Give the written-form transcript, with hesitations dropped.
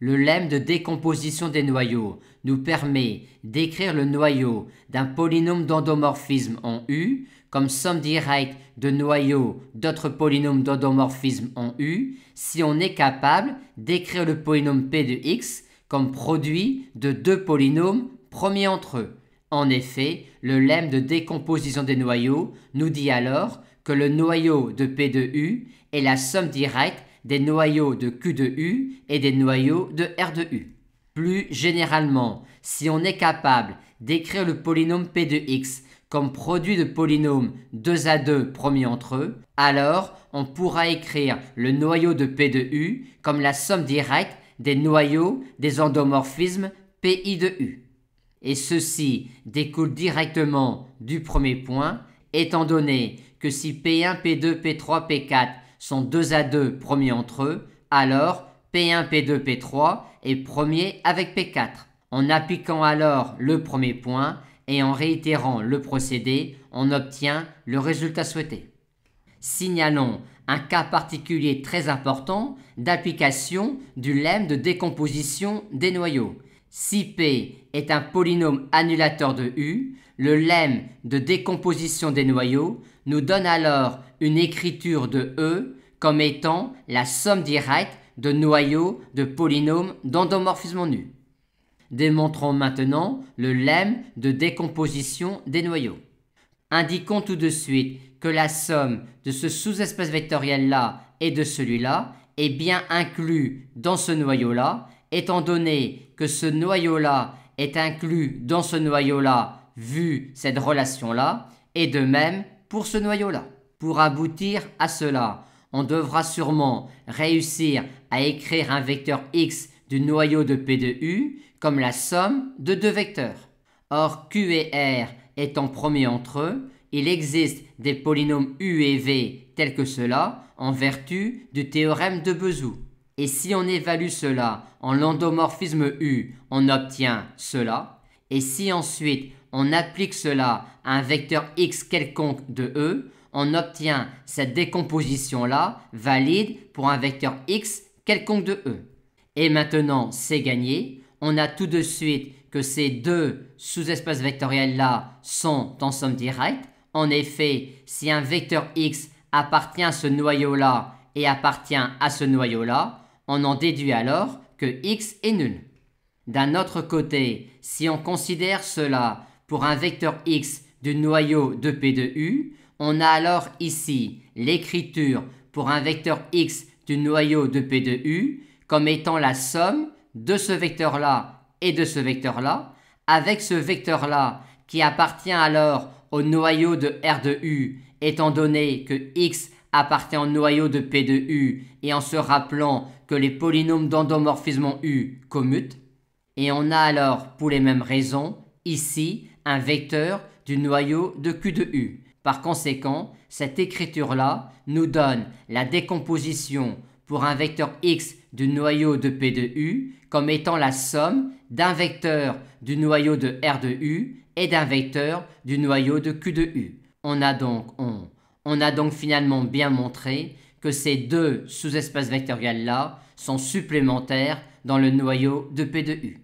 Le lemme de décomposition des noyaux nous permet d'écrire le noyau d'un polynôme d'endomorphisme en U comme somme directe de noyaux d'autres polynômes d'endomorphisme en U si on est capable d'écrire le polynôme P de x comme produit de deux polynômes premiers entre eux. En effet, le lemme de décomposition des noyaux nous dit alors que le noyau de P de U est la somme directe des noyaux de Q de U et des noyaux de R de U. Plus généralement, si on est capable d'écrire le polynôme P de x comme produit de polynômes 2 à 2 premiers entre eux, alors on pourra écrire le noyau de P de U comme la somme directe des noyaux des endomorphismes PI de U. Et ceci découle directement du premier point, étant donné que si P1, P2, P3, P4 sont 2 à 2 premiers entre eux, alors P1, P2, P3 est premier avec P4. En appliquant alors le premier point et en réitérant le procédé, on obtient le résultat souhaité. Signalons un cas particulier très important d'application du lemme de décomposition des noyaux. Si P est un polynôme annulateur de U, le lemme de décomposition des noyaux nous donne alors une écriture de E comme étant la somme directe de noyaux de polynômes d'endomorphisme en U. Démontrons maintenant le lemme de décomposition des noyaux. Indiquons tout de suite que la somme de ce sous-espace vectoriel-là et de celui-là est bien inclus dans ce noyau-là, étant donné que ce noyau-là est inclus dans ce noyau-là vu cette relation-là, et de même pour ce noyau-là. Pour aboutir à cela, on devra sûrement réussir à écrire un vecteur x du noyau de P de U comme la somme de deux vecteurs. Or, Q et R étant premiers entre eux, il existe des polynômes U et V tels que cela en vertu du théorème de Bezout. Et si on évalue cela en l'endomorphisme U, on obtient cela. Et si ensuite on applique cela à un vecteur x quelconque de E, on obtient cette décomposition-là valide pour un vecteur x quelconque de E. Et maintenant, c'est gagné. On a tout de suite que ces deux sous-espaces vectoriels-là sont en somme directe. En effet, si un vecteur x appartient à ce noyau-là et appartient à ce noyau-là, on en déduit alors que x est nul. D'un autre côté, si on considère cela pour un vecteur x du noyau de P de U, on a alors ici l'écriture pour un vecteur x du noyau de P de U comme étant la somme de ce vecteur-là et de ce vecteur-là, avec ce vecteur-là qui appartient alors au noyau de R de U, étant donné que x appartient au noyau de P de U et en se rappelant que les polynômes d'endomorphisme en U commutent. Et on a alors, pour les mêmes raisons, ici un vecteur du noyau de Q de U. Par conséquent, cette écriture-là nous donne la décomposition pour un vecteur x du noyau de P de U comme étant la somme d'un vecteur du noyau de R de U et d'un vecteur du noyau de Q de U. On a donc finalement bien montré que ces deux sous-espaces vectoriels-là sont supplémentaires dans le noyau de P de U.